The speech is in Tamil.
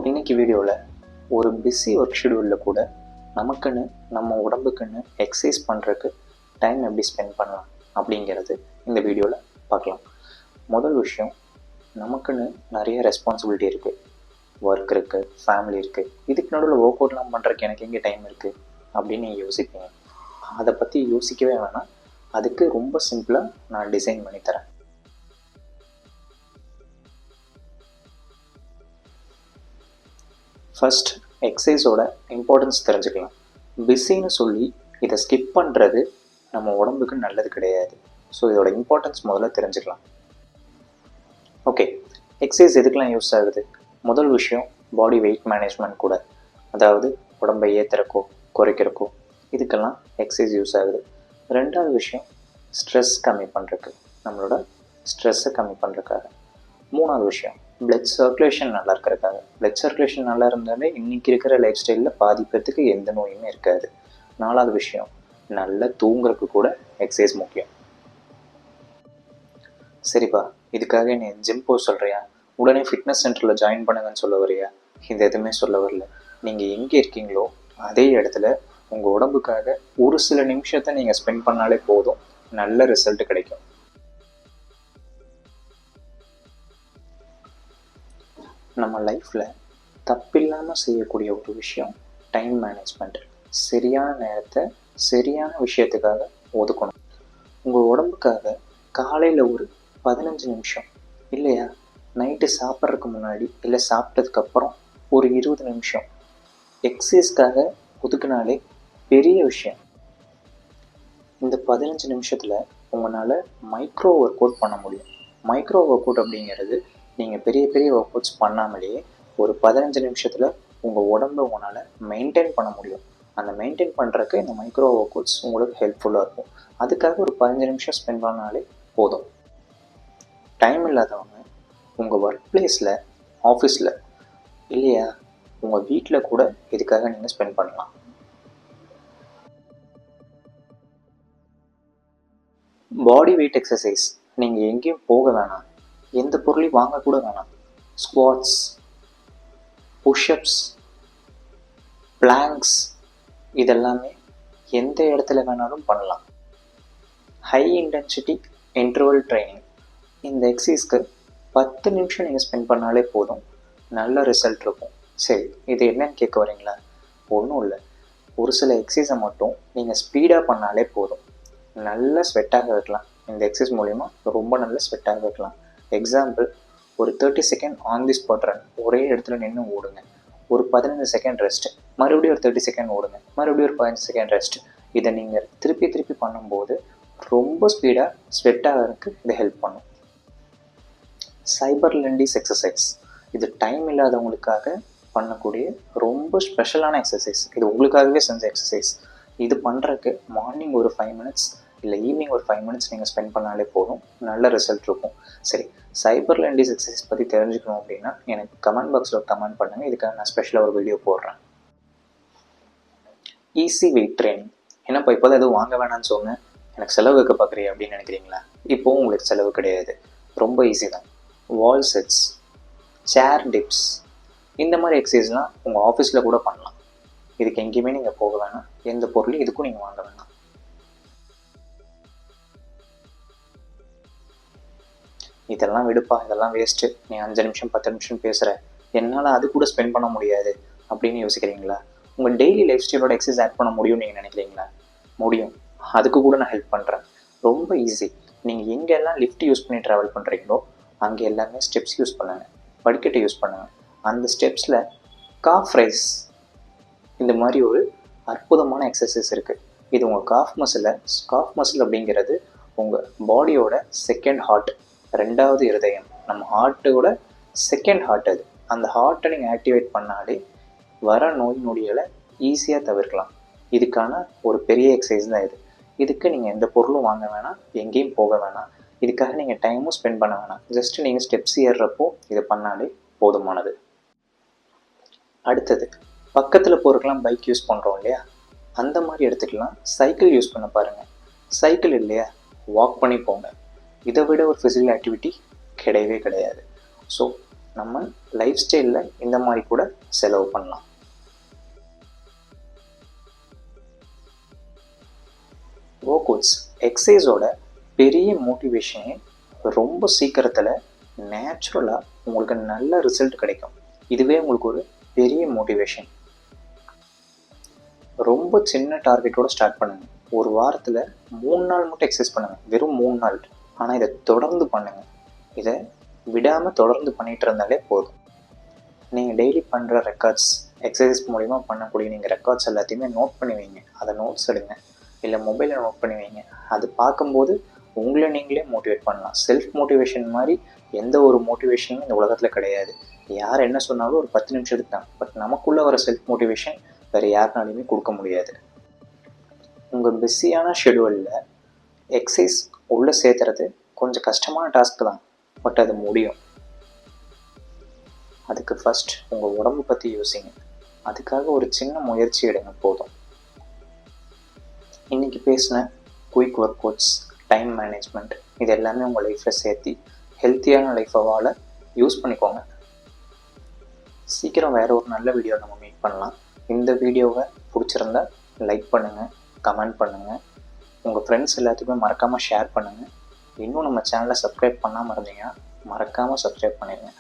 இன்னைக்கு வீடியோவில் ஒரு பிஸி ஒர்க் ஷெடியூலில் கூட நமக்குன்னு நம்ம உடம்புக்குன்னு எக்ஸசைஸ் பண்ணுறதுக்கு டைம் எப்படி ஸ்பெண்ட் பண்ணலாம் அப்படிங்கிறது இந்த வீடியோவில் பார்க்கலாம். முதல் விஷயம், நமக்குன்னு நிறைய ரெஸ்பான்சிபிலிட்டி இருக்குது. ஒர்க் இருக்குது, ஃபேமிலி இருக்குது. இதுக்கு நடுவில் ஒர்க் அவுட்லாம் பண்ணுறதுக்கு எனக்கு எங்கே டைம் இருக்குது அப்படின்னு நீங்கள் யோசிப்பீங்க. அதை பற்றி யோசிக்கவே வேணாம். அதுக்கு ரொம்ப சிம்பிளாக நான் டிசைன் பண்ணித்தரேன். ஃபர்ஸ்ட், எக்ஸசைஸோட இம்பார்ட்டன்ஸ் தெரிஞ்சுக்கலாம். பிஸின்னு சொல்லி இதை ஸ்கிப் பண்ணுறது நம்ம உடம்புக்கு நல்லது கிடையாது. ஸோ இதோட இம்பார்ட்டன்ஸ் முதல்ல தெரிஞ்சுக்கலாம். ஓகே, எக்ஸசைஸ் எதுக்கெலாம் யூஸ் ஆகுது? முதல் விஷயம், பாடி வெயிட் மேனேஜ்மெண்ட் கூட, அதாவது உடம்பை ஏற்றுறக்கோ குறைக்கிறக்கோ இதுக்கெல்லாம் எக்ஸசைஸ் யூஸ் ஆகுது. ரெண்டாவது விஷயம், ஸ்ட்ரெஸ் கம்மி பண்ணுறதுக்கு, நம்மளோட ஸ்ட்ரெஸ்ஸை கம்மி பண்ணுறதுக்காக. மூணாவது விஷயம், பிளட் சர்க்குலேஷன் நல்லா இருக்கிறதுக்காக. பிளட் சர்க்குலேஷன் நல்லா இருந்தாலே இன்றைக்கி இருக்கிற லைஃப் ஸ்டைலில் பாதி பேர்த்துக்கு எந்த நோயுமே இருக்காது. நாலாவது விஷயம், நல்லா தூங்குறதுக்கு கூட எக்ஸசைஸ் முக்கியம். சரிப்பா, இதுக்காக நீ ஜிம் போக சொல்கிறியா, உடனே ஃபிட்னஸ் சென்டரில் ஜாயின் பண்ணுங்கன்னு சொல்ல வரியா? இது எதுவுமே சொல்ல வரல. நீங்கள் எங்கே இருக்கீங்களோ அதே இடத்துல உங்கள் உடம்புக்காக ஒரு சில நிமிஷத்தை நீங்கள் ஸ்பெண்ட் பண்ணாலே போதும், நல்ல ரிசல்ட் கிடைக்கும். நம்ம லைஃப்பில் தப்பில்லாமல் செய்யக்கூடிய ஒரு விஷயம் டைம் மேனேஜ்மெண்ட். சரியான நேரத்தை சரியான விஷயத்துக்காக ஒதுக்கணும். உங்கள் உடம்புக்காக காலையில் ஒரு 15 நிமிஷம், இல்லையா நைட்டு சாப்பிட்றதுக்கு முன்னாடி இல்லை சாப்பிட்டதுக்கப்புறம் ஒரு 20 நிமிஷம் எக்ஸசைஸ்க்காக ஒதுக்குனாலே பெரிய விஷயம். இந்த 15 நிமிஷத்தில் உங்களால் மைக்ரோ ஒர்க் அவுட் பண்ண முடியும். மைக்ரோ ஒர்க் அவுட் அப்படிங்கிறது நீங்கள் பெரிய பெரிய ஒர்க் அவுட்ஸ் பண்ணாமலேயே ஒரு 15 நிமிஷத்தில் உங்கள் உடம்பை உங்களால் மெயின்டைன் பண்ண முடியும். அந்த மெயின்டைன் பண்ணுறதுக்கு இந்த மைக்ரோ ஒர்க் அவுட்ஸ் உங்களுக்கு ஹெல்ப்ஃபுல்லாக இருக்கும். அதுக்காக ஒரு 15 நிமிஷம் ஸ்பெண்ட் பண்ணாலே போதும். டைம் இல்லாதவங்க உங்கள் ஒர்க் பிளேஸில், ஆஃபீஸில், இல்லையா உங்கள் வீட்டில் கூட இதுக்காக நீங்கள் ஸ்பெண்ட் பண்ணலாம். Body weight exercise. நீங்கள் எங்கேயும் போக வேணாம், எந்த பொருளையும் வாங்கக்கூட வேணாம். ஸ்குவாட்ஸ், புஷ்அப்ஸ், பிளாங்க்ஸ் இதெல்லாமே எந்த இடத்துல வேணாலும் பண்ணலாம். High intensity interval training. இந்த எக்ஸசைஸ்க்கு 10 நிமிஷம் நீங்கள் ஸ்பெண்ட் பண்ணாலே போதும், நல்ல ரிசல்ட் இருக்கும். சரி, இது என்னன்னு கேட்க வரீங்களா? ஒன்றும் இல்லை, ஒரு சில எக்ஸசைஸை மட்டும் நீங்கள் ஸ்பீடாக பண்ணாலே போதும், நல்ல ஸ்வெட்டாக வைக்கலாம். இந்த எக்ஸசைஸ் மூலிமா ரொம்ப நல்ல ஸ்வெட்டாக வைக்கலாம். எக்ஸாம்பிள், ஒரு 30 second on the spot run, ஒரே இடத்துல நின்று ஓடுங்க. ஒரு 15 செகண்ட் ரெஸ்ட், மறுபடியும் ஒரு 30 செகண்ட் ஓடுங்க, மறுபடியும் ஒரு 15 செகண்ட் ரெஸ்ட். இதை நீங்கள் திருப்பி திருப்பி பண்ணும்போது ரொம்ப ஸ்பீடாக ஸ்வெட் ஆகிறதுக்கு இது ஹெல்ப் பண்ணும். சைபர் லெண்டிஸ் எக்ஸசைஸ். இது டைம் இல்லாதவங்களுக்காக பண்ணக்கூடிய ரொம்ப ஸ்பெஷலான எக்ஸசைஸ். இது உங்களுக்காகவே செஞ்ச எக்ஸசைஸ். இது பண்ணுறதுக்கு மார்னிங் ஒரு 5 மினிட்ஸ் இல்லை ஈவினிங் ஒரு 5 மினிட்ஸ் நீங்கள் ஸ்பெண்ட் பண்ணாலே போதும், நல்ல ரிசல்ட் இருக்கும். சரி, சைபர் லெண்டிஸ் எக்ஸசைஸ் பற்றி தெரிஞ்சுக்கணும் அப்படின்னா எனக்கு கமெண்ட் பாக்ஸில் கமெண்ட் பண்ணுங்கள். இதுக்காக நான் ஸ்பெஷலாக ஒரு வீடியோ போடுறேன். Easy weight training. என்னப்பா இப்போ தான் எதுவும் வாங்க வேணான்னு சொன்னேன், எனக்கு செலவு வைக்க பார்க்குறீங்க அப்படின்னு நினைக்கிறீங்களா? இப்போவும் உங்களுக்கு செலவு கிடையாது, ரொம்ப ஈஸி தான். வால் செட்ஸ், சேர் டிப்ஸ், இந்த மாதிரி எக்ஸசைஸ்லாம் உங்கள் ஆஃபீஸில் கூட பண்ணலாம். இதுக்கு எங்கேயுமே நீங்கள் போக வேணாம், எந்த பொருளையும் இதுக்கும் நீங்கள் வாங்க வேணாம். இதெல்லாம் விடுப்பா, இதெல்லாம் வேஸ்ட்டு, நீ 5 நிமிஷம் 10 நிமிஷம் பேசுகிற, என்னால் அது கூட ஸ்பெண்ட் பண்ண முடியாது அப்படின்னு யோசிக்கிறீங்களா? உங்கள் டெய்லி லைஃப் ஸ்டைலோட எக்ஸசைஸ் ஆட் பண்ண முடியும்னு நீங்கள் நினைக்கிறீங்களா? முடியும், அதுக்கு கூட நான் ஹெல்ப் பண்ணுறேன். ரொம்ப ஈஸி. நீங்கள் எங்கெல்லாம் லிஃப்ட் யூஸ் பண்ணி ட்ராவல் பண்ணுறீங்களோ அங்கே எல்லாமே ஸ்டெப்ஸ் யூஸ் பண்ணுங்கள், படிக்கட்டை யூஸ் பண்ணுங்கள். அந்த ஸ்டெப்ஸில் காஃப் ரைஸ், இந்த மாதிரி ஒரு அற்புதமான எக்ஸசைஸ் இருக்குது. இது உங்கள் காஃப் மசில் அப்படிங்கிறது உங்கள் பாடியோட செகண்ட் ஹார்ட், ரெண்டாவது இருதயம். நம்ம ஹார்ட்டோட செகண்ட் ஹார்ட் அது. அந்த ஹார்ட்டை நீங்கள் ஆக்டிவேட் பண்ணாலே வர நோய் நொடிகளை ஈஸியாக தவிர்க்கலாம். இதுக்கான ஒரு பெரிய எக்ஸசைஸ் தான் இது. இதுக்கு நீங்கள் எந்த பொருளும் வாங்க வேணாம், எங்கேயும் போக வேணாம், இதுக்காக நீங்கள் டைமும் ஸ்பெண்ட் பண்ண வேணாம். ஜஸ்ட்டு நீங்கள் ஸ்டெப்ஸ் ஏறுறப்போ இதை பண்ணாலே போதுமானது. அடுத்தது, பக்கத்தில் போகிறதுக்கெலாம் பைக் யூஸ் பண்ணுறோம் இல்லையா, அந்த மாதிரி இடத்துக்கெலாம் சைக்கிள் யூஸ் பண்ண பாருங்கள். சைக்கிள் இல்லையா, வாக் பண்ணி போங்க. இதை விட ஒரு ஃபிசிக்கல் ஆக்டிவிட்டி கிடையவே கிடையாது. ஸோ நம்ம லைஃப் ஸ்டைலில் இந்த மாதிரி கூட செலவு பண்ணலாம். ஒர்க்அவுட்ஸ் எக்ஸசைஸோட பெரிய மோட்டிவேஷனே ரொம்ப சீக்கிரத்தில் நேச்சுரலாக உங்களுக்கு நல்ல ரிசல்ட் கிடைக்கும். இதுவே உங்களுக்கு ஒரு பெரிய மோட்டிவேஷன். ரொம்ப சின்ன டார்கெட்டோடு ஸ்டார்ட் பண்ணுங்கள். ஒரு வாரத்தில் 3 நாள் மட்டும் எக்ஸசைஸ் பண்ணுங்கள், வெறும் 3 நாள். ஆனால் இதை தொடர்ந்து பண்ணுங்கள். இதை விடாமல் தொடர்ந்து பண்ணிகிட்டு இருந்தாலே போதும். நீங்கள் டெய்லி பண்ணுற ரெக்கார்ட்ஸ், எக்ஸசைஸ் மூலிமா பண்ணக்கூடிய நீங்கள் ரெக்கார்ட்ஸ் எல்லாத்தையுமே நோட் பண்ணி வைங்க. அதை நோட்ஸ் எடுங்க, இல்லை மொபைலில் நோட் பண்ணி வைங்க. அது பார்க்கும்போது உங்களை நீங்களே மோட்டிவேட் பண்ணலாம். செல்ஃப் மோட்டிவேஷன் மாதிரி எந்த ஒரு மோட்டிவேஷனும் இந்த உலகத்தில் கிடையாது. யார் என்ன சொன்னாலும் ஒரு 10 நிமிஷத்துக்கு தான். பட் நமக்குள்ளே வர செல்ஃப் மோட்டிவேஷன் வேறு யாருனாலையுமே கொடுக்க முடியாது. உங்கள் பிஸியான ஷெடியூலில் எக்ஸசைஸ் உள்ளே சேர்த்துறது கொஞ்சம் கஷ்டமான டாஸ்க் தான், பட் அது முடியும். அதுக்கு ஃபஸ்ட் உங்கள் உடம்பு பற்றி யோசிங்க. அதுக்காக ஒரு சின்ன முயற்சி எடுங்க போதும். இன்றைக்கி பேசின quick work outs, time management, இது எல்லாமே உங்கள் லைஃப்பில் சேர்த்து ஹெல்த்தியான லைஃப்பை வாழ யூஸ் பண்ணிக்கோங்க. சீக்கிரம் வேறு ஒரு நல்ல வீடியோ நம்ம மீட் பண்ணலாம். இந்த வீடியோவை பிடிச்சிருந்தா லைக் பண்ணுங்கள், கமெண்ட் பண்ணுங்கள், உங்கள் ஃப்ரெண்ட்ஸ் எல்லாத்துக்குமே மறக்காமல் ஷேர் பண்ணுங்கள். இன்னும் நம்ம சேனலை சப்ஸ்கிரைப் பண்ணாமல் இருந்தீங்கன்னா மறக்காமல் சப்ஸ்கிரைப் பண்ணிடுங்க.